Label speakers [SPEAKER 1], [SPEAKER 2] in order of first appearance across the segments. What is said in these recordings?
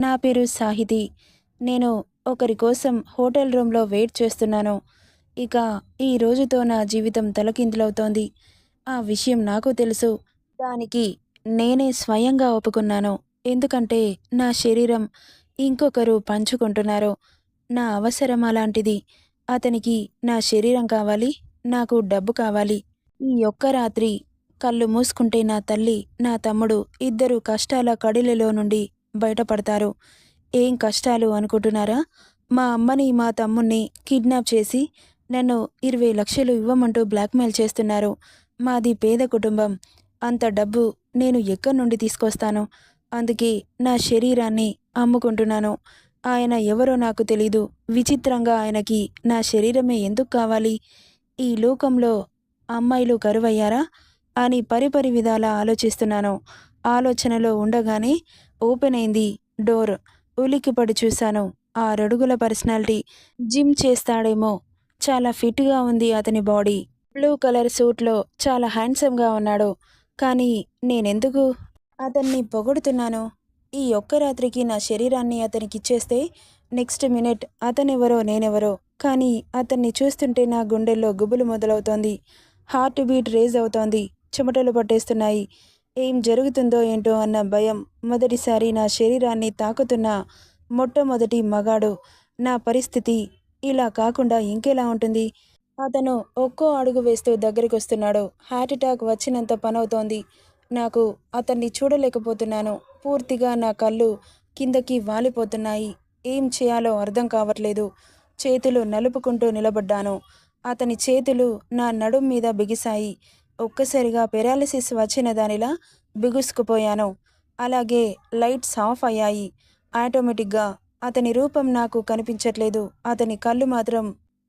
[SPEAKER 1] నా పేరు సాహితి. నేను ఒకరి కోసం హోటల్ రూమ్‌లో వెయిట్ చేస్తున్నాను. ఇక ఈ రోజుతో నా జీవితం తలకిందులవుతోంది. ఆ విషయం నాకు తెలుసు. దానికి నేనే స్వయంగా ఒప్పుకున్నాను. ఎందుకంటే నా శరీరం ఇంకొకరు పంచుకుంటున్నారు. నా అవసరం అలాంటిది. అతనికి నా శరీరం కావాలి. నాకు డబ్బు కావాలి. ఈ ఒక్క రాత్రి కళ్ళు మూసుకుంటే నా తల్లి, నా తమ్ముడు ఇద్దరూ కష్టాల కడిలెలో నుండి బయటపడతారు. ఏం కష్టాలు అనుకుంటున్నారా? మా అమ్మని, మా తమ్ముణ్ణి కిడ్నాప్ చేసి నన్ను 20,00,000 ఇవ్వమంటూ బ్లాక్‌మెయిల్ చేస్తున్నారు. మాది పేద కుటుంబం. అంత డబ్బు నేను ఎక్కడి నుండి తీసుకొస్తాను? అందుకే నా శరీరాన్ని అమ్ముకుంటున్నాను. ఆయన ఎవరో నాకు తెలీదు. విచిత్రంగా ఆయనకి నా శరీరమే ఎందుకు కావాలి? ఈ లోకంలో అమ్మాయిలు కరువయ్యారా? అని పరిపరి విధాలా ఆలోచిస్తున్నాను. ఆలోచనలో ఉండగానే ఓపెన్ అయింది డోర్. ఉలిక్కిపడి చూశాను. 6 అడుగుల పర్సనాలిటీ. జిమ్ చేస్తాడేమో! చాలా ఫిట్‌గా ఉంది అతని బాడీ. బ్లూ కలర్ సూట్‌లో చాలా హ్యాండ్సమ్‌గా ఉన్నాడు. కానీ నేనెందుకు అతన్ని పొగుడుతున్నాను? ఈ ఒక్క రాత్రికి నా శరీరాన్ని అతనికిచ్చేస్తే నెక్స్ట్ మినిట్ అతనెవరో నేనెవరో. కానీ అతన్ని చూస్తుంటే నా గుండెల్లో గుబులు మొదలవుతోంది. హార్ట్ బీట్ రేజ్ అవుతోంది. చెమటలు పట్టేస్తున్నాయి. ఏం జరుగుతుందో ఏంటో అన్న భయం. మొదటిసారి నా శరీరాన్ని తాకుతున్న మొట్టమొదటి మగాడు. నా పరిస్థితి ఇలా కాకుండా ఇంకెలా ఉంటుంది? అతను ఒక్కో అడుగు వేస్తూ దగ్గరికొస్తున్నాడు. హార్ట్‌ఎటాక్ వచ్చినంత పనవుతోంది. నాకు అతన్ని చూడలేకపోతున్నాను. పూర్తిగా నా కళ్ళు కిందకి వాలిపోతున్నాయి. ఏం చేయాలో అర్థం కావట్లేదు. చేతులు నలుపుకుంటూ నిలబడ్డాను. అతని చేతులు నా నడుం మీద బిగిశాయి. ఒక్కసారిగా పెరాలిసిస్ వచ్చిన దానిలా బిగుసుకుపోయాను. అలాగే లైట్స్ ఆఫ్ అయ్యాయి. ఆటోమేటిక్‌గా అతని రూపం నాకు కనిపించట్లేదు. అతని కళ్ళు మాత్రం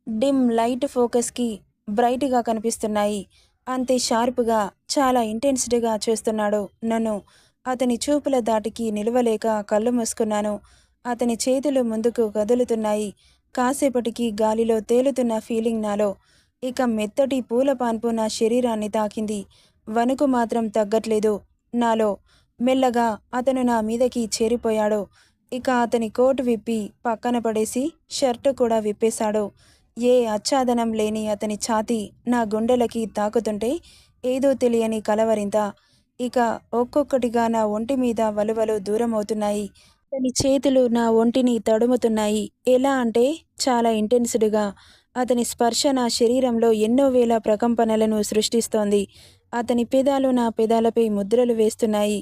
[SPEAKER 1] డిమ్ లైట్ ఫోకస్‌కి బ్రైట్‌గా కనిపిస్తున్నాయి. అంతే షార్ప్‌గా, చాలా ఇంటెన్స్డ్‌గా చూస్తున్నాడు నన్ను. అతని చూపుల ధాటికి నిలవలేక కళ్ళు మూసుకున్నాను. అతని చేతులు ముందుకు కదులుతున్నాయి. కాసేపటికి గాలిలో తేలుతున్న ఫీలింగ్ నాలో. ఇక మెత్తటి పూల పాన్పు నా శరీరాన్ని తాకింది. వణుకు మాత్రం తగ్గట్లేదు నాలో. మెల్లగా అతను నా మీదకి చేరిపోయాడు. ఇక అతని కోటు విప్పి పక్కన పడేసి షర్టు కూడా విప్పేశాడు. ఏ ఆచ్ఛాదనం లేని అతని ఛాతీ నా గుండెలకి తాకుతుంటే ఏదో తెలియని కలవరింత. ఇక ఒక్కొక్కటిగా నా ఒంటి మీద వలువలు దూరమవుతున్నాయి. అతని చేతులు నా ఒంటిని తడుముతున్నాయి. ఎలా అంటే చాలా ఇంటెన్స్డ్‌గా. అతని స్పర్శ నా శరీరంలో ఎన్నో వేల ప్రకంపనలను సృష్టిస్తోంది. అతని పెదాలు నా పెదాలపై ముద్రలు వేస్తున్నాయి.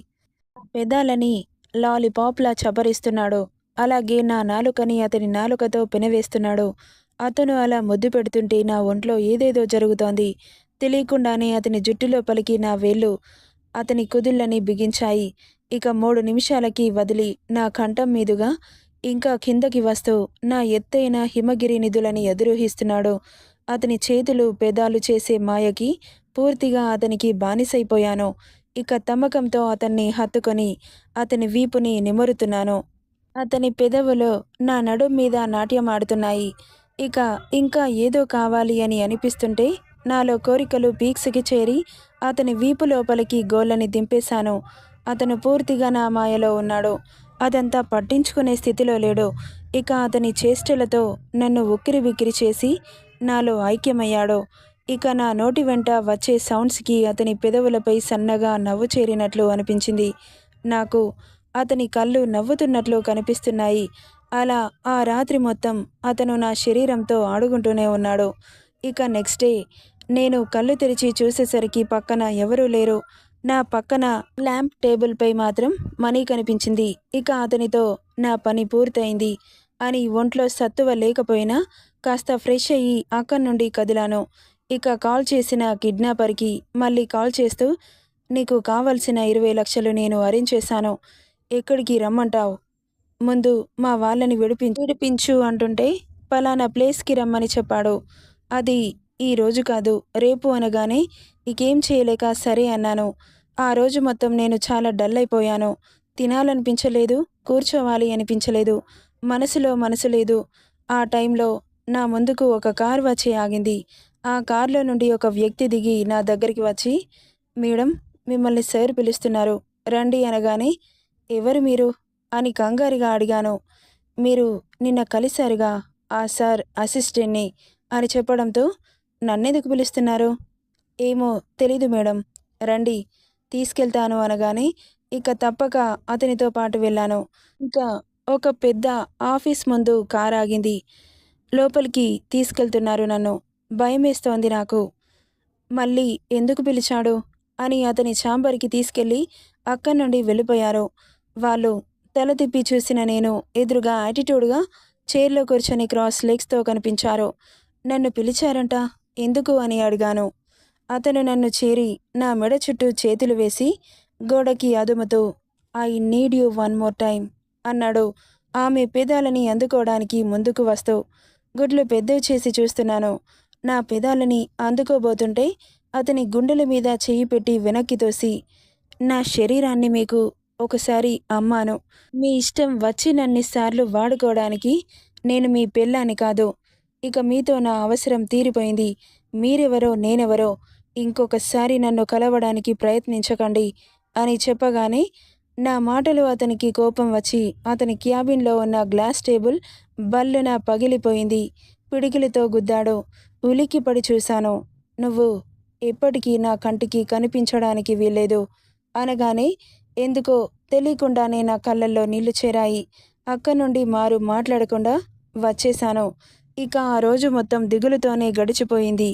[SPEAKER 1] ఆ పెదాలని లాలీపాప్‌లా చప్పరిస్తున్నాడు. అలాగే నా నాలుకని అతని నాలుకతో పెనవేస్తున్నాడు. అతను అలా ముద్దు పెడుతుంటే నా ఒంట్లో ఏదేదో జరుగుతోంది. తెలియకుండానే అతని జుట్టులో పలికి నా వేళ్ళు అతని కుదుళ్ళని బిగించాయి. ఇక 3 నిమిషాలకి వదిలి నా కంఠం మీదుగా ఇంకా కిందకి వస్తూ నా ఎత్తైన హిమగిరి నిధులని అధిరోహిస్తున్నాడు. అతని చేతులు, పెదాలు చేసే మాయకి పూర్తిగా అతనికి బానిసైపోయాను. ఇక తమ్మకంతో అతన్ని హత్తుకొని అతని వీపుని నిమురుతున్నాను. అతని పెదవులు నా నడుం మీద నాట్యమాడుతున్నాయి. ఇక ఇంకా ఏదో కావాలి అని అనిపిస్తుంటే నాలో కోరికలు పీక్స్‌కి చేరి అతని వీపు లోపలికి గోళ్ళని దింపేశాను. అతను పూర్తిగా నా మాయలో ఉన్నాడు. అదంతా పట్టించుకునే స్థితిలో లేడు. ఇక అతని చేష్టలతో నన్ను ఉక్కిరిబిక్కిరి చేసి నాలో ఐక్యమయ్యాడు. ఇక నా నోటి వెంట వచ్చే సౌండ్స్‌కి అతని పెదవులపై సన్నగా నవ్వు చేరినట్లు అనిపించింది. నాకు అతని కళ్ళు నవ్వుతున్నట్లు కనిపిస్తున్నాయి. అలా ఆ రాత్రి మొత్తం అతను నా శరీరంతో ఆడుకుంటూనే ఉన్నాడు. ఇక నెక్స్ట్ డే నేను కళ్ళు తెరిచి చూసేసరికి పక్కన ఎవరూ లేరు. నా పక్కన ల్యాంప్ టేబుల్‌పై మాత్రం మనీ కనిపించింది. ఇక అతనితో నా పని పూర్తయింది అని ఒంట్లో సత్తువ లేకపోయినా కాస్త ఫ్రెష్ అయ్యి అక్కడి నుండి కదిలాను. ఇక కాల్ చేసిన కిడ్నాపర్‌కి మళ్ళీ కాల్ చేస్తూ నీకు కావలసిన 20,00,000 నేను అరేంజ్ చేశాను. ఎక్కడికి రమ్మంటావు? ముందు మా వాళ్ళని విడిపించు అంటుంటే పలానా ప్లేస్‌కి రమ్మని చెప్పాడు. అది ఈ రోజు కాదు, రేపు అనగానే ఇకేం చేయలేక సరే అన్నాను. ఆ రోజు మొత్తం నేను చాలా డల్ అయిపోయాను. తినాలనిపించలేదు, కూర్చోవాలి అనిపించలేదు. మనసులో మనసు లేదు. ఆ టైంలో నా ముందుకు ఒక కారు వచ్చి ఆగింది. ఆ కార్‌లో నుండి ఒక వ్యక్తి దిగి నా దగ్గరికి వచ్చి, మేడం మిమ్మల్ని సార్ పిలుస్తున్నారు రండి అనగానే, ఎవరు మీరు? అని కంగారుగా అడిగాను. మీరు నిన్న కలిశారుగా ఆ సార్ అసిస్టెంట్‌ని అని చెప్పడంతో నన్నెందుకు పిలుస్తున్నారు? ఏమో తెలీదు మేడం. రండి తీసుకెళ్తాను అనగానే ఇక తప్పక అతనితో పాటు వెళ్ళాను. ఇంకా ఒక పెద్ద ఆఫీస్ ముందు కారాగింది. లోపలికి తీసుకెళ్తున్నారు నన్ను. భయమేస్తోంది నాకు. మళ్ళీ ఎందుకు పిలిచాడు అని అతని ఛాంబర్‌కి తీసుకెళ్ళి అక్కడి నుండి వెళ్ళిపోయారు. వాళ్ళు తల తిప్పి చూసిన నేను ఎదురుగా యాటిట్యూడ్‌గా చైర్‌లో కూర్చొని క్రాస్ లెగ్స్‌తో కనిపించారు. నన్ను పిలిచారంట ఎందుకు అని అడిగాను. అతను నన్ను చేరి నా మెడ చుట్టూ చేతులు వేసి గోడకి అదుముతూ I need you one more time అన్నాడు. ఆమె పెదాలని అందుకోవడానికి ముందుకు వస్తూ గుడ్లు పెద్దవి చేసి చూస్తున్నాను. నా పెదాలని అందుకోబోతుంటే అతని గుండెల మీద చెయ్యి పెట్టి వెనక్కి తోసి నా శరీరాన్ని మీకు ఒకసారి అమ్మాను. మీ ఇష్టం వచ్చినన్నిసార్లు వాడుకోవడానికి నేను మీ పెళ్ళాన్ని కాదు. ఇక మీతో నా అవసరం తీరిపోయింది. మీరెవరో నేనెవరో ఇంకొకసారి నన్ను కలవడానికి ప్రయత్నించకండి అని చెప్పగానే నా మాటలు అతనికి కోపం వచ్చి అతని క్యాబిన్లో ఉన్న గ్లాస్ టేబుల్ బల్లున పగిలిపోయింది. పిడికిలితో గుద్దాడు. ఉలిక్కిపడి చూశాను. నువ్వు ఎప్పటికీ నా కంటికి కనిపించడానికి వీల్లేదు అనగానే ఎందుకో తెలియకుండానే నా కళ్ళల్లో నీళ్లు చేరాయి. అక్కడి నుండి మారు మాట్లాడకుండా వచ్చేశాను. ఇక ఆ రోజు మొత్తం దిగులుతోనే గడిచిపోయింది.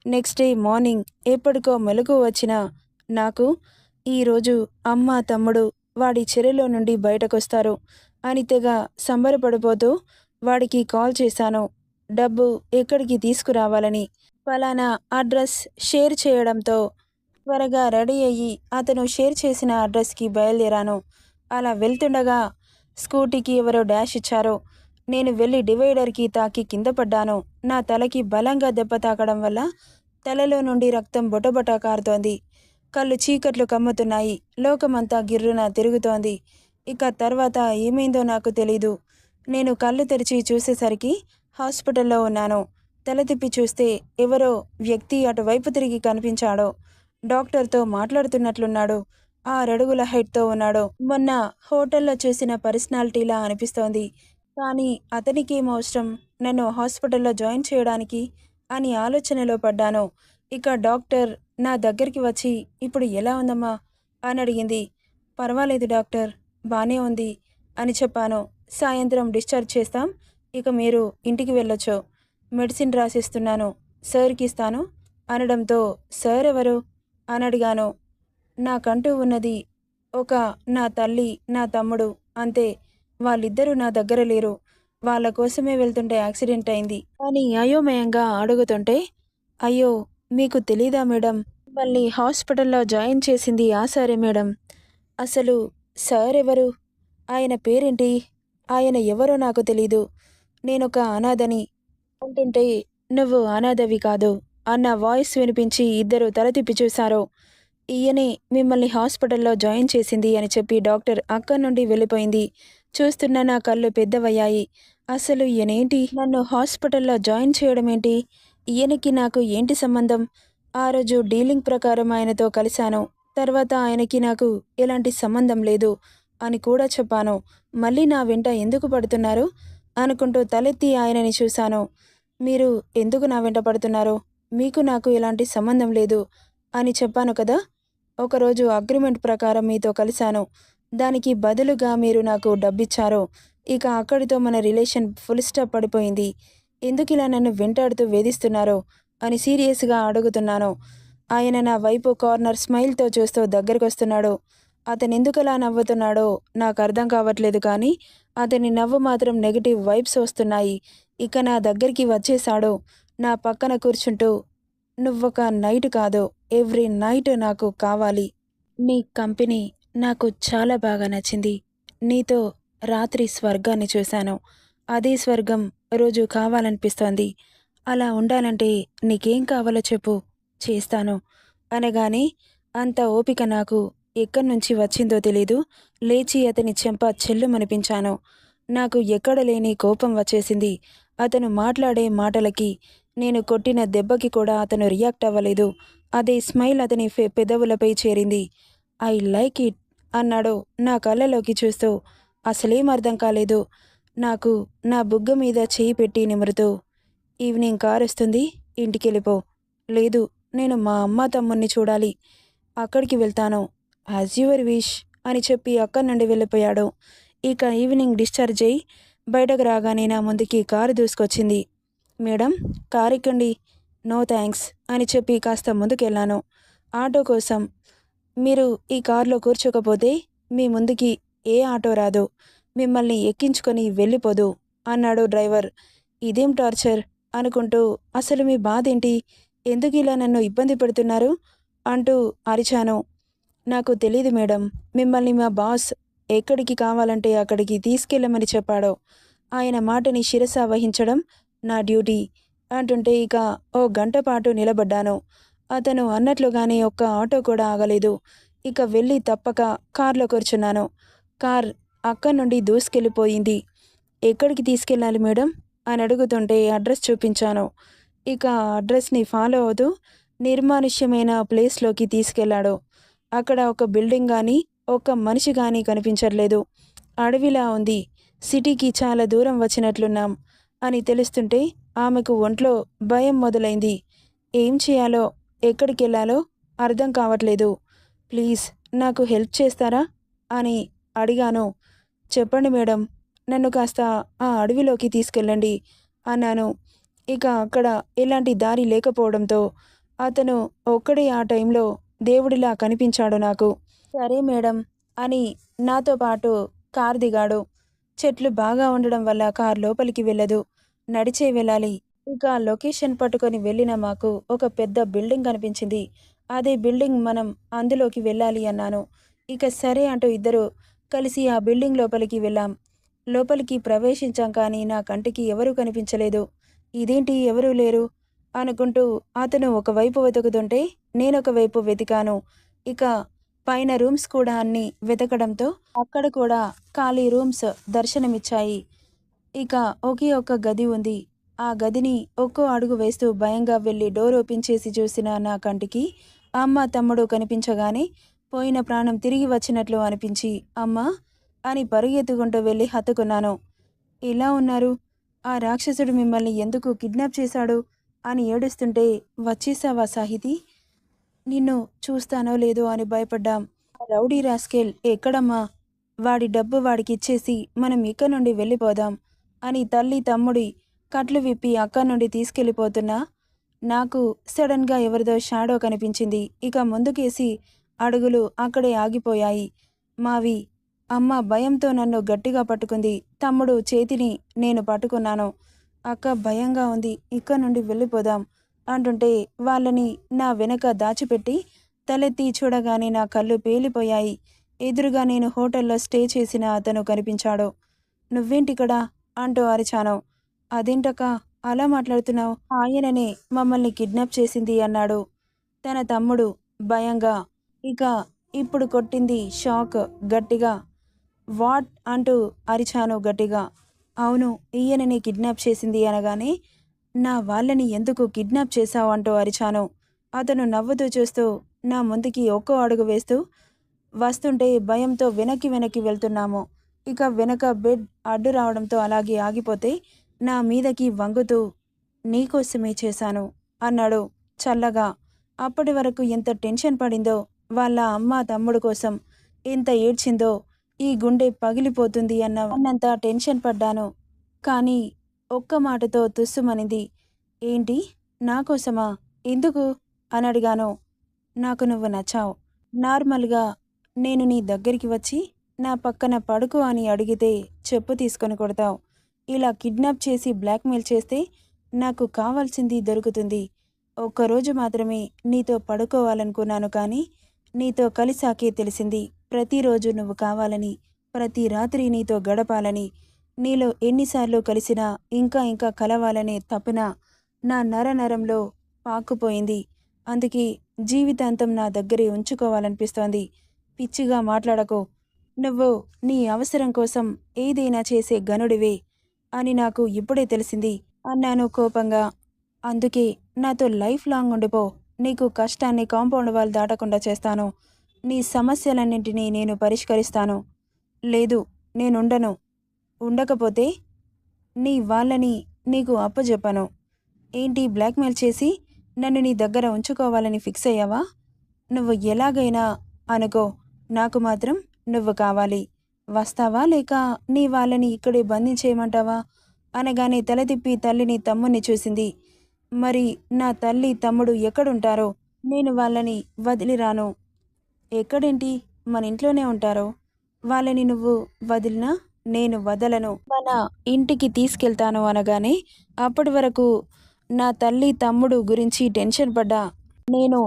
[SPEAKER 1] నెక్స్ట్ డే మార్నింగ్ ఎప్పటికో మెలకువ వచ్చిన నాకు ఈరోజు అమ్మ తమ్ముడు వాడి చెరలో నుండి బయటకొస్తారు అని తెగ సంబరపడిపోతూ వాడికి కాల్ చేశాను. డబ్బు ఎక్కడికి తీసుకురావాలని. ఫలానా అడ్రస్ షేర్ చేయడంతో త్వరగా రెడీ అయ్యి అతను షేర్ చేసిన అడ్రస్కి బయలుదేరాను. అలా వెళ్తుండగా స్కూటీకి ఎవరో డాష్ ఇచ్చారు. నేను వెళ్ళి డివైడర్కి తాకి కింద పడ్డాను. నా తలకి బలంగా దెబ్బ తాకడం వల్ల తలలో నుండి రక్తం బొటబొట కారుతోంది. కళ్ళు చీకట్లు కమ్ముతున్నాయి. లోకమంతా గిర్రున తిరుగుతోంది. ఇక తర్వాత ఏమైందో నాకు తెలీదు. నేను కళ్ళు తెరిచి చూసేసరికి హాస్పిటల్లో ఉన్నాను. తల తిప్పి చూస్తే ఎవరో వ్యక్తి అటువైపు తిరిగి కనిపించాడు. డాక్టర్తో మాట్లాడుతున్నట్లున్నాడు. 6 అడుగుల హైట్‌తో ఉన్నాడు. మొన్న హోటల్లో చూసిన పర్సనాలిటీలా అనిపిస్తోంది. కానీ అతనికేం అవసరం నన్ను హాస్పిటల్లో జాయిన్ చేయడానికి అని ఆలోచనలో పడ్డాను. ఇక డాక్టర్ నా దగ్గరికి వచ్చి ఇప్పుడు ఎలా ఉందమ్మా అని అడిగింది. పర్వాలేదు డాక్టర్, బానే ఉంది అని చెప్పాను. సాయంత్రం డిశ్చార్జ్ చేస్తాం. ఇక మీరు ఇంటికి వెళ్ళొచ్చు. మెడిసిన్ రాసిస్తున్నాను. సార్కి ఇస్తాను అనడంతో సార్ ఎవరు అని అడిగాను. నాకంటూ ఉన్నది ఒక నా తల్లి, నా తమ్ముడు అంతే. వాళ్ళిద్దరూ నా దగ్గర లేరు. వాళ్ళ కోసమే వెళ్తుంటే యాక్సిడెంట్ అయింది అని అయోమయంగా అడుగుతుంటే, అయ్యో మీకు తెలీదా మేడం, మిమ్మల్ని హాస్పిటల్లో జాయిన్ చేసింది ఆ సారే మేడం. అసలు సార్ ఎవరు, ఆయన పేరేంటి, ఆయన ఎవరో నాకు తెలీదు. నేనొక అనాథని అంటుంటే నువ్వు అనాథవి కాదు అన్న వాయిస్ వినిపించి ఇద్దరు తల తిప్పి చూశారు. ఈయనే మిమ్మల్ని హాస్పిటల్లో జాయిన్ చేసింది అని చెప్పి డాక్టర్ అక్కడి నుండి వెళ్ళిపోయింది. చూస్తున్న నా కళ్ళు పెద్దవయ్యాయి. అసలు ఈయనేంటి నన్ను హాస్పిటల్లో జాయిన్ చేయడం ఏంటి, ఈయనకి నాకు ఏంటి సంబంధం? ఆ రోజు డీలింగ్ ప్రకారం ఆయనతో కలిశాను. తర్వాత ఆయనకి నాకు ఎలాంటి సంబంధం లేదు అని కూడా చెప్పాను. మళ్ళీ నా వెంట ఎందుకు పడుతున్నారు అనుకుంటూ తలెత్తి ఆయనని చూశాను. మీరు ఎందుకు నా వెంట పడుతున్నారు? మీకు నాకు ఎలాంటి సంబంధం లేదు అని చెప్పాను కదా. ఒకరోజు అగ్రిమెంట్ ప్రకారం మీతో కలిశాను. దానికి బదులుగా మీరు నాకు డబ్బిచ్చారు. ఇక అక్కడితో మన రిలేషన్ ఫుల్ స్టాప్ పడిపోయింది. ఎందుకిలా నన్ను వెంటాడుతూ వేధిస్తున్నారో అని సీరియస్గా అడుగుతున్నాను. ఆయన నా వైపు కార్నర్ స్మైల్తో చూస్తూ దగ్గరకొస్తున్నాడు. అతనెందుకలా నవ్వుతున్నాడో నాకు అర్థం కావట్లేదు, కానీ అతని నవ్వు మాత్రం నెగిటివ్ వైబ్స్ వస్తున్నాయి. ఇక నా దగ్గరికి వచ్చేశాడు. నా పక్కన కూర్చుంటూ నువ్వొక నైట్ కాదు, ఎవ్రీ నైట్ నాకు కావాలి. నీ కంపెనీ నాకు చాలా బాగా నచ్చింది. నీతో రాత్రి స్వర్గాన్ని చూశాను. అదే స్వర్గం రోజు కావాలనిపిస్తోంది. అలా ఉండాలంటే నీకేం కావాలో చెప్పు, చేస్తాను అనగానే అంత ఓపిక నాకు ఎక్కడి నుంచి వచ్చిందో తెలీదు. లేచి అతని చెంప చెల్లుమనిపించాను. నాకు ఎక్కడ లేని కోపం వచ్చేసింది. అతను మాట్లాడే మాటలకి, నేను కొట్టిన దెబ్బకి కూడా అతను రియాక్ట్ అవ్వలేదు. అదే స్మైల్ అతని పెదవులపై చేరింది. ఐ లైక్ ఇట్ అన్నాడు నా కళ్ళలోకి చూస్తూ. అసలేం అర్థం కాలేదు. నాకు నా బుగ్గ మీద చెయ్యి పెట్టి నిమురుతూ, ఈవినింగ్ కారొస్తుంది, ఇంటికెళ్ళిపో. లేదు, నేను మా అమ్మ తమ్ముణ్ణి చూడాలి. అక్కడికి వెళ్తాను. యాజ్ యువర్ విష్ అని చెప్పి అక్కడి నుండి వెళ్ళిపోయాడు. ఇక ఈవినింగ్ డిశ్చార్జ్ అయ్యి బయటకు రాగానే నా ముందుకి కారు దూసుకొచ్చింది. మేడం, కారెక్కండి. నో థ్యాంక్స్ అని చెప్పి కాస్త ముందుకెళ్ళాను ఆటో కోసం. మీరు ఈ కారులో కూర్చోకపోతే మీ ముందుకి ఏ ఆటో రాదు, మిమ్మల్ని ఎక్కించుకొని వెళ్ళిపోదు అన్నాడు డ్రైవర్. ఇదేం టార్చర్ అనుకుంటూ, అసలు మీ బాధేంటి, ఎందుకు ఇలా నన్ను ఇబ్బంది పెడుతున్నారు అంటూ అరిచాను. నాకు తెలీదు మేడం, మిమ్మల్ని మా బాస్ ఎక్కడికి కావాలంటే అక్కడికి తీసుకెళ్ళమని చెప్పాడు. ఆయన మాటని శిరస వహించడం నా డ్యూటీ అంటుంటే ఇక ఓ గంట పాటు నిలబడ్డాను. అతను అన్నట్లుగానే ఒక్క ఆటో కూడా ఆగలేదు. ఇక వెళ్ళి తప్పక కార్లో కూర్చున్నాను. కార్ అక్కడి నుండి దూసుకెళ్ళిపోయింది. ఎక్కడికి తీసుకెళ్ళాలి మేడం అని అడుగుతుంటే అడ్రస్ చూపించాను. ఇక ఆ అడ్రస్ని ఫాలో అవుతూ నిర్మానుష్యమైన ప్లేస్లోకి తీసుకెళ్లాడు. అక్కడ ఒక బిల్డింగ్ కానీ ఒక్క మనిషి కానీ కనిపించట్లేదు. అడవిలా ఉంది. సిటీకి చాలా దూరం వచ్చినట్లున్నాం అని తెలుస్తుంటే ఆమెకు ఒంట్లో భయం మొదలైంది. ఏం చేయాలో, ఎక్కడికెళ్ళాలో అర్థం కావట్లేదు. ప్లీజ్ నాకు హెల్ప్ చేస్తారా అని అడిగాను. చెప్పండి మేడం, నన్ను కాస్త ఆ అడవిలోకి తీసుకెళ్ళండి అన్నాను. ఇక అక్కడ ఎలాంటి దారి లేకపోవడంతో అతను ఒక్కడే ఆ టైంలో దేవుడిలా కనిపించాడు నాకు. సరే మేడం అని నాతో పాటు కారు దిగాడు. చెట్లు బాగా ఉండడం వల్ల కారు లోపలికి వెళ్ళదు, నడిచే వెళ్ళాలి. ఇక లొకేషన్ పట్టుకొని వెళ్ళిన మాకు ఒక పెద్ద బిల్డింగ్ కనిపించింది. అదే బిల్డింగ్, మనం అందులోకి వెళ్ళాలి అన్నాను. ఇక సరే అంటూ ఇద్దరు కలిసి ఆ బిల్డింగ్ లోపలికి వెళ్ళాం. లోపలికి ప్రవేశించాం కానీ నా కంటికి ఎవరూ కనిపించలేదు. ఇదేంటి ఎవరూ లేరు అనుకుంటూ అతను ఒకవైపు వెతుకుతుంటే నేనొక వైపు వెతికాను. ఇక పైన రూమ్స్ కూడా అన్ని వెతకడంతో అక్కడ కూడా ఖాళీ రూమ్స్ దర్శనమిచ్చాయి. ఇక ఒకే ఒక్క గది ఉంది. ఆ గదిని ఒక్కో అడుగు వేస్తూ భయంగా వెళ్ళి డోర్ ఓపెన్ చేసి చూసిన నా కంటికి అమ్మ తమ్ముడు కనిపించగానే పోయిన ప్రాణం తిరిగి వచ్చినట్లు అనిపించి అమ్మా అని పరుగెత్తుకుంటూ వెళ్ళి హత్తుకున్నాను. ఇలా ఉన్నారు, ఆ రాక్షసుడు మిమ్మల్ని ఎందుకు కిడ్నాప్ చేశాడు అని ఏడుస్తుంటే, వచ్చేసావా సాహితి, నిన్ను చూస్తానో లేదో అని భయపడ్డాం. ఆ రౌడీ రాస్కెల్ ఎక్కడమ్మా, వాడి డబ్బు వాడికిచ్చేసి మనం ఇక్కడి నుండి వెళ్ళిపోదాం అని తల్లి తమ్ముడి కట్లు విప్పి అక్కడి నుండి తీసుకెళ్ళిపోతున్నా నాకు సడన్గా ఎవరిదో షాడో కనిపించింది. ఇక ముందుకేసి అడుగులు అక్కడే ఆగిపోయాయి మావి. అమ్మ భయంతో నన్ను గట్టిగా పట్టుకుంది. తమ్ముడు చేతిని నేను పట్టుకున్నాను. అక్క భయంగా ఉంది, ఇక్కడ నుండి వెళ్ళిపోదాం అంటుంటే వాళ్ళని నా వెనక దాచిపెట్టి తలెత్తి చూడగానే నా కళ్ళు పేలిపోయాయి. ఎదురుగా నేను హోటల్లో స్టే చేసిన అతను కనిపించాడు. నువ్వేంటిక్కడ అంటూ అరిచాను. అదేంటక్క అలా మాట్లాడుతున్నావు, ఆయననే మమ్మల్ని కిడ్నాప్ చేసింది అన్నాడు తన తమ్ముడు భయంగా. ఇక ఇప్పుడు కొట్టింది షాక్ గట్టిగా. వాట్ అంటూ అరిచాను గట్టిగా. అవును, ఈయనని కిడ్నాప్ చేసింది అనగానే నా వాళ్ళని ఎందుకు కిడ్నాప్ చేశావు అంటూ అరిచాను. అతను నవ్వుతూ చూస్తూ నా ముందుకి ఒక్కో అడుగు వేస్తూ వస్తుంటే భయంతో వెనక్కి వెనక్కి వెళ్తున్నాము. ఇక వెనక బెడ్ అడ్డు రావడంతో అలాగే ఆగిపోతే నా మీదకి వంగుతూ నీకోసమే చేశాను అన్నాడు చల్లగా. అప్పటి వరకు ఎంత టెన్షన్ పడిందో, వాళ్ళ అమ్మ తమ్ముడు కోసం ఎంత ఏడ్చిందో, ఈ గుండె పగిలిపోతుంది అన్నంత టెన్షన్ పడ్డాను. కానీ ఒక్క మాటతో తుస్సుమనింది. ఏంటి, నా కోసమా, ఎందుకు అని అడిగాను. నాకు నువ్వు నచ్చావు. నార్మల్గా నేను నీ దగ్గరికి వచ్చి నా పక్కన పడుకో అని అడిగితే చెప్పు తీసుకొని కొడతావు. ఇలా కిడ్నాప్ చేసి బ్లాక్మెయిల్ చేస్తే నాకు కావాల్సింది దొరుకుతుంది. ఒక్కరోజు మాత్రమే నీతో పడుకోవాలనుకున్నాను, కానీ నీతో కలిసాకే తెలిసింది ప్రతిరోజు నువ్వు కావాలని, ప్రతి రాత్రి నీతో గడపాలని, నీలో ఎన్నిసార్లు కలిసినా ఇంకా ఇంకా కలవాలనే తపన నా నరనరంలో పాకుపోయింది. అందుకే జీవితాంతం నా దగ్గరే ఉంచుకోవాలనిపిస్తోంది. పిచ్చిగా మాట్లాడకు. నువ్వు నీ అవసరం కోసం ఏదైనా చేసే గనుడివే అని నాకు ఇప్పుడే తెలిసింది అన్నాను కోపంగా. అందుకే నాతో లైఫ్ లాంగ్ ఉండిపో. నీకు కష్టాన్ని కాంపౌండ్ వాల్ దాటకుండా చేస్తాను. నీ సమస్యలన్నింటినీ నేను పరిష్కరిస్తాను. లేదు, నేనుండను. ఉండకపోతే నీ వాళ్ళని నీకు అప్పజెప్పను. ఏంటి బ్లాక్‌మెయిల్ చేసి నన్ను నీ దగ్గర ఉంచుకోవాలని ఫిక్స్ అయ్యావా? నువ్వు ఎలాగైనా అనుకో. నాకు మాత్రం నువ్వు కావాలి. వస్తావా లేక నీ వాళ్ళని ఇక్కడే బంధించేయమంటావా? అనగానే తల తిప్పి తల్లిని, తమ్ముడిని చూసింది. మరి నా తల్లి, తమ్ముడు ఎక్కడుంటారో? నేను వాళ్ళని వదిలి రాను. ఎక్కడేంటి? మన ఇంట్లోనే ఉంటారు. వాళ్ళని నువ్వు వదిలినా నేను వదలను. మన ఇంటికి తీసుకెళ్తాను అనగానే అప్పటి వరకు నా తల్లి, తమ్ముడు గురించి టెన్షన్ పడ్డా నేను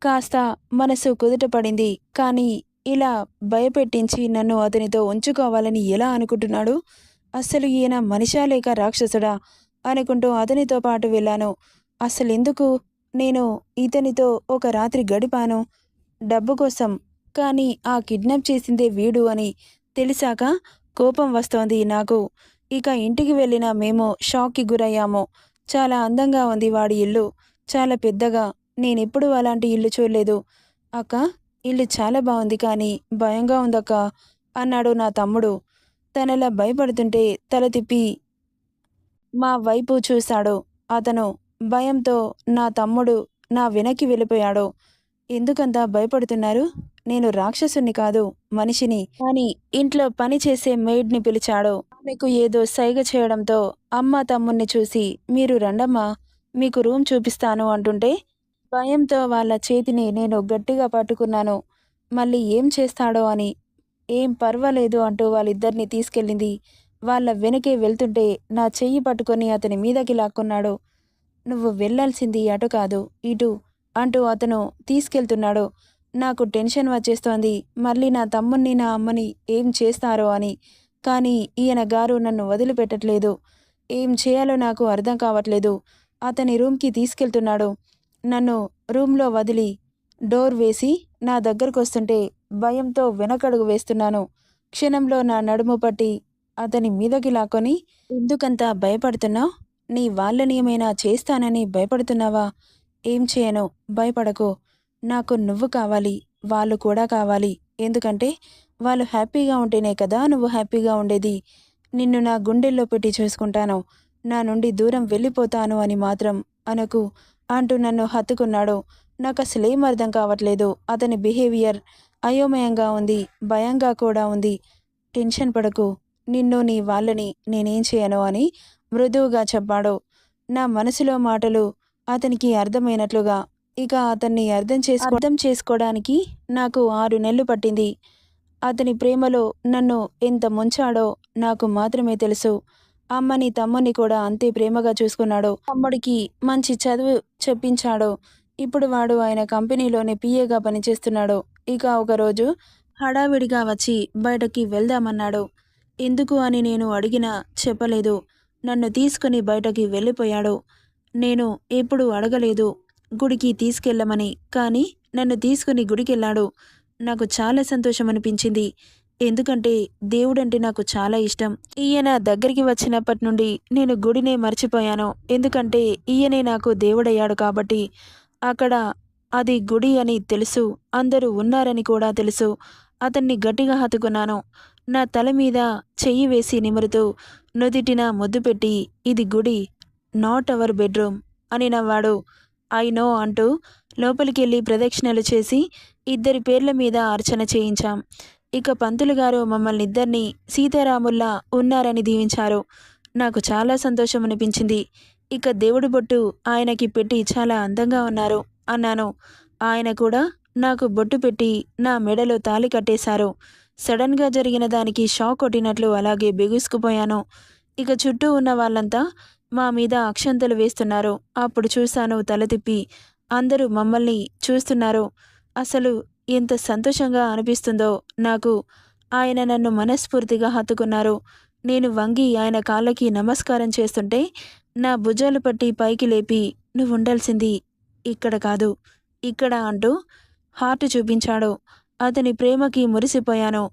[SPEAKER 1] కాస్త మనసు కుదుట పడింది. కానీ ఇలా భయపెట్టించి నన్ను అతనితో ఉంచుకోవాలని ఎలా అనుకుంటున్నాడు? అస్సలు ఈయన మనిషా లేక రాక్షసుడా? అనుకుంటూ అతనితో పాటు వెళ్ళాను. అసలెందుకు నేను ఇతనితో ఒక రాత్రి గడిపాను? డబ్బు కోసం. కానీ ఆ కిడ్నాప్ చేసిందే వీడు అని తెలిసాక కోపం వస్తోంది నాకు. ఇక ఇంటికి వెళ్ళిన మేము షాక్‌కి గురయ్యాము. చాలా అందంగా ఉంది వాడి ఇల్లు. చాలా పెద్దగా. నేనెప్పుడూ అలాంటి ఇల్లు చూడలేదు. అక్కా, ఇల్లు చాలా బావుంది కానీ భయంగా ఉందక్కా అన్నాడు నా తమ్ముడు. తనలా భయపడుతుంటే తల తిప్పి మా వైపు చూశాడు. అతను భయంతో నా తమ్ముడు నా వెనక్కి వెళ్ళిపోయాడు. ఎందుకంత భయపడుతున్నారు? నేను రాక్షసుని కాదు, మనిషిని అని ఇంట్లో పని చేసే మెయిడ్‌ని పిలిచాడు. ఆమెకు ఏదో సైగ చేయడంతో అమ్మ, తమ్ముణ్ణి చూసి మీరు రండమ్మా, మీకు రూమ్ చూపిస్తాను అంటుంటే భయంతో వాళ్ళ చేతిని నేను గట్టిగా పట్టుకున్నాను. మళ్ళీ ఏం చేస్తాడో అని. ఏం పర్వాలేదు అంటూ వాళ్ళిద్దరిని తీసుకెళ్ళింది. వాళ్ళ వెనకే వెళ్తుంటే నా చెయ్యి పట్టుకొని అతని మీదకి లాక్కున్నాడు. నువ్వు వెళ్ళాల్సింది అటు కాదు, ఇటు అంటూ అతను తీసుకెళ్తున్నాడు. నాకు టెన్షన్ వచ్చేస్తోంది. మళ్ళీ నా తమ్ముణ్ణి, నా అమ్మని ఏం చేస్తారో అని. కానీ ఈయన గారు నన్ను వదిలిపెట్టట్లేదు. ఏం చేయాలో నాకు అర్థం కావట్లేదు. అతని రూమ్‌కి తీసుకెళ్తున్నాడు. నన్ను రూమ్‌లో వదిలి డోర్ వేసి నా దగ్గరకొస్తుంటే భయంతో వెనకడుగు వేస్తున్నాను. క్షణంలో నా నడుము పట్టి అతని మీదకి లాక్కొని, ఎందుకంత భయపడుతున్నావు? నీ వాళ్ళని ఏమైనా చేస్తానని భయపడుతున్నావా? ఏం చేయను, భయపడకు. నాకు నువ్వు కావాలి, వాళ్ళు కూడా కావాలి. ఎందుకంటే వాళ్ళు హ్యాపీగా ఉంటేనే కదా నువ్వు హ్యాపీగా ఉండేది. నిన్ను నా గుండెల్లో పెట్టి చూసుకుంటాను. నా నుండి దూరం వెళ్ళిపోతాను అని మాత్రం అనకు అంటూ నన్ను హత్తుకున్నాడు. నాకసలేం అర్థం కావట్లేదు. అతని బిహేవియర్ అయోమయంగా ఉంది, భయంగా కూడా ఉంది. టెన్షన్ పడకు. నిన్ను, నీ వాళ్ళని నేనేం చేయను అని మృదువుగా చెప్పాడు. నా మనసులో మాటలు అతనికి అర్థమైనట్లుగా. ఇక అతన్ని అర్థం చేసుకోవడానికి నాకు 6 నెలలు పట్టింది. అతని ప్రేమలో నన్ను ఎంత ముంచాడో నాకు మాత్రమే తెలుసు. అమ్మని, తమ్ముని కూడా అంతే ప్రేమగా చూసుకున్నాడు. తమ్ముడికి మంచి చదువు చెప్పించాడు. ఇప్పుడు వాడు ఆయన కంపెనీలోనే పీఏగా పనిచేస్తున్నాడు. ఇక ఒకరోజు హడావిడిగా వచ్చి బయటకి వెళ్దామన్నాడు. ఎందుకు అని నేను అడిగినా చెప్పలేదు. నన్ను తీసుకుని బయటకి వెళ్ళిపోయాడు. నేను ఎప్పుడూ అడగలేదు గుడికి తీసుకెళ్ళమని. కానీ నన్ను తీసుకుని గుడికెళ్ళాడు. నాకు చాలా సంతోషం అనిపించింది. ఎందుకంటే దేవుడంటే నాకు చాలా ఇష్టం. ఈయన దగ్గరికి వచ్చినప్పటి నుండి నేను గుడినే మర్చిపోయాను. ఎందుకంటే ఈయనే నాకు దేవుడయ్యాడు కాబట్టి. అక్కడ అది గుడి అని తెలుసు. అందరూ ఉన్నారని కూడా తెలుసు. అతన్ని గట్టిగా హత్తుకున్నాను. నా తల మీద చెయ్యి వేసి నిమురుతూ నుదిటిన ముద్దు పెట్టి, ఇది గుడి, నాట్ అవర్ బెడ్రూమ్ అని నవ్వాడు. ఐ నో అంటూ లోపలికెళ్ళి ప్రదక్షిణలు చేసి ఇద్దరి పేర్ల మీద అర్చన చేయించాం. ఇక పంతులు గారు మమ్మల్ని ఇద్దరిని సీతారాముల్లా ఉన్నారని దీవించారు. నాకు చాలా సంతోషం అనిపించింది. ఇక దేవుడి బొట్టు ఆయనకి పెట్టి చాలా అందంగా ఉన్నారు అన్నాను. ఆయన కూడా నాకు బొట్టు పెట్టి నా మెడలో తాళి కట్టేశారు. సడన్గా జరిగిన దానికి షాక్ కొట్టినట్లు అలాగే బిగుసుకుపోయాను. ఇక చుట్టూ ఉన్న వాళ్ళంతా మా మీద అక్షంతలు వేస్తున్నారు. అప్పుడు చూశాను తల తిప్పి. అందరూ మమ్మల్ని చూస్తున్నారు. అసలు ఎంత సంతోషంగా అనిపిస్తుందో నాకు. ఆయన నన్ను మనస్ఫూర్తిగా హత్తుకున్నారు. నేను వంగి ఆయన కాళ్ళకి నమస్కారం చేస్తుంటే నా భుజాలు పట్టి పైకి లేపి, నువ్వు ఉండాల్సింది ఇక్కడ కాదు, ఇక్కడ అంటూ హార్ట్ చూపించాడు. అతని ప్రేమకి మురిసిపోయాను.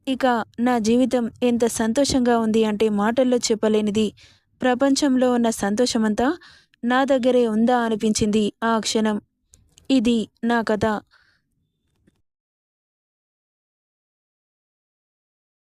[SPEAKER 1] ఇక నా జీవితం ఎంత సంతోషంగా ఉంది అంటే మాటల్లో చెప్పలేనిది. ప్రపంచంలో ఉన్న సంతోషమంతా నా దగ్గరే ఉందా అనిపించింది ఆ క్షణం. ఇది నా కథ.